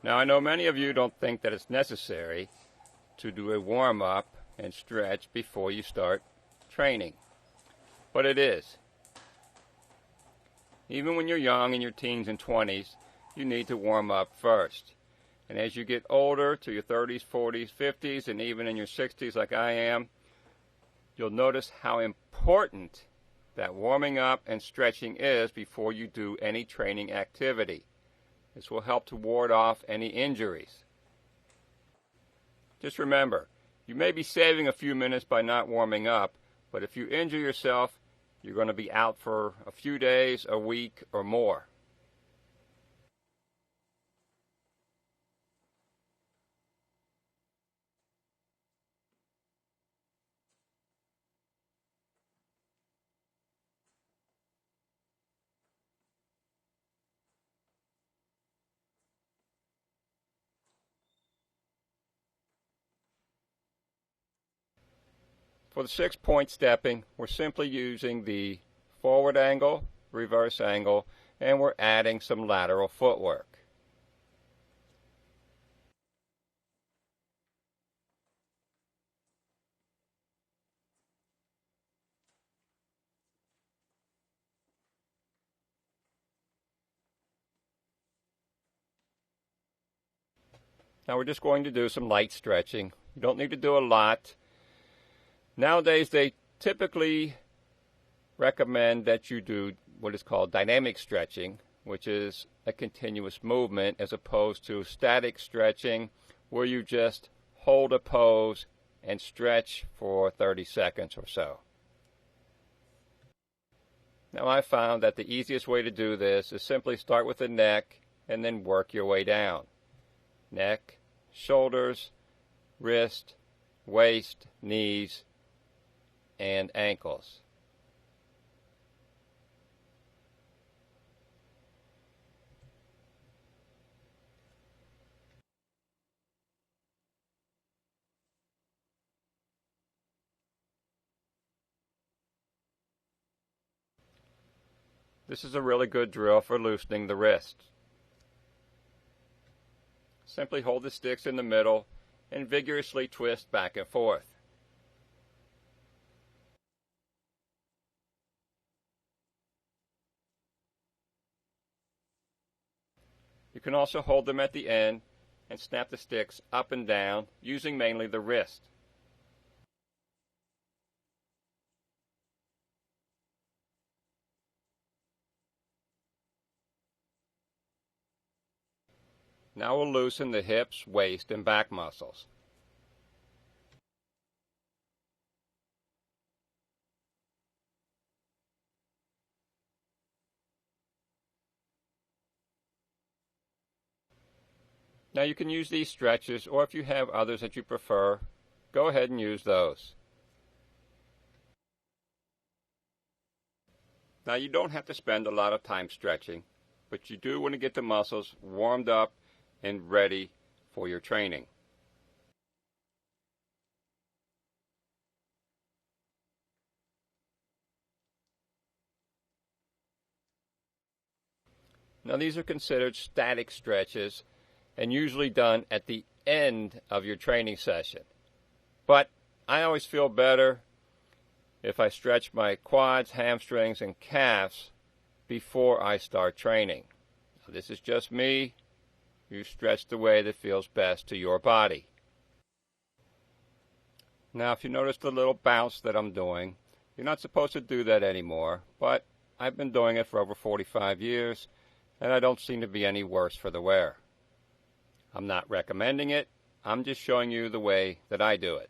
Now, I know many of you don't think that it's necessary to do a warm-up and stretch before you start training, but it is. Even when you're young, in your teens and 20s, you need to warm up first. And as you get older, to your 30s, 40s, 50s, and even in your 60s like I am, you'll notice how important that warming up and stretching is before you do any training activity. This will help to ward off any injuries. Just remember, you may be saving a few minutes by not warming up, but if you injure yourself, you're going to be out for a few days, a week, or more. For the 6-point stepping, we're simply using the forward angle, reverse angle, and we're adding some lateral footwork. Now we're just going to do some light stretching. You don't need to do a lot. Nowadays they typically recommend that you do what is called dynamic stretching, which is a continuous movement, as opposed to static stretching, where you just hold a pose and stretch for 30 seconds or so. Now I found that the easiest way to do this is simply start with the neck and then work your way down. Neck, shoulders, wrist, waist, knees, and ankles. This is a really good drill for loosening the wrist. Simply hold the sticks in the middle and vigorously twist back and forth. You can also hold them at the end and snap the sticks up and down using mainly the wrist. Now we'll loosen the hips, waist, and back muscles. Now you can use these stretches, or if you have others that you prefer, go ahead and use those. Now you don't have to spend a lot of time stretching, but you do want to get the muscles warmed up and ready for your training. Now these are considered static stretches and usually done at the end of your training session. But I always feel better if I stretch my quads, hamstrings, and calves before I start training. Now, this is just me. You stretch the way that feels best to your body. Now if you notice the little bounce that I'm doing, you're not supposed to do that anymore, but I've been doing it for over 45 years and I don't seem to be any worse for the wear. I'm not recommending it, I'm just showing you the way that I do it.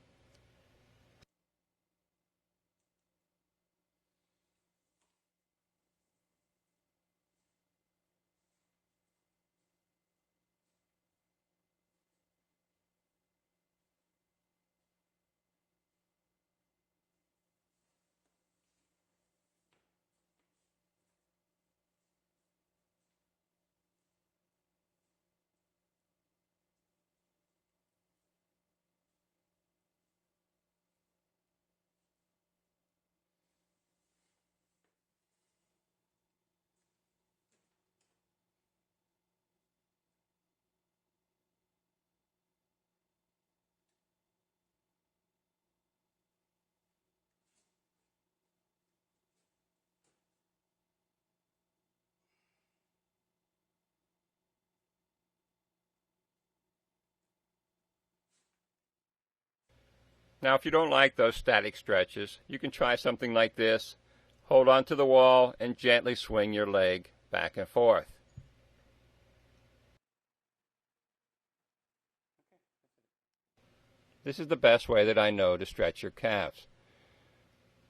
Now, if you don't like those static stretches, you can try something like this. Hold onto the wall and gently swing your leg back and forth. This is the best way that I know to stretch your calves.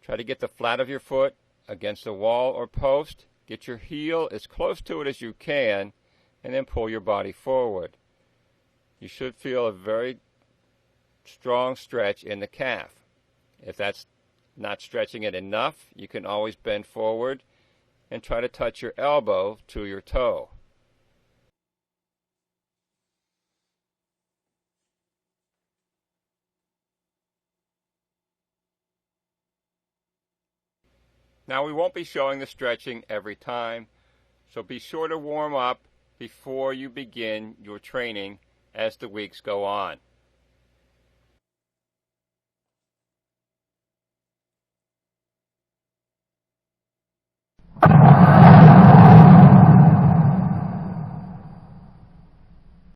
Try to get the flat of your foot against a wall or post. Get your heel as close to it as you can, and then pull your body forward. You should feel a very strong stretch in the calf. If that's not stretching it enough, you can always bend forward and try to touch your elbow to your toe. Now, we won't be showing the stretching every time, so be sure to warm up before you begin your training as the weeks go on.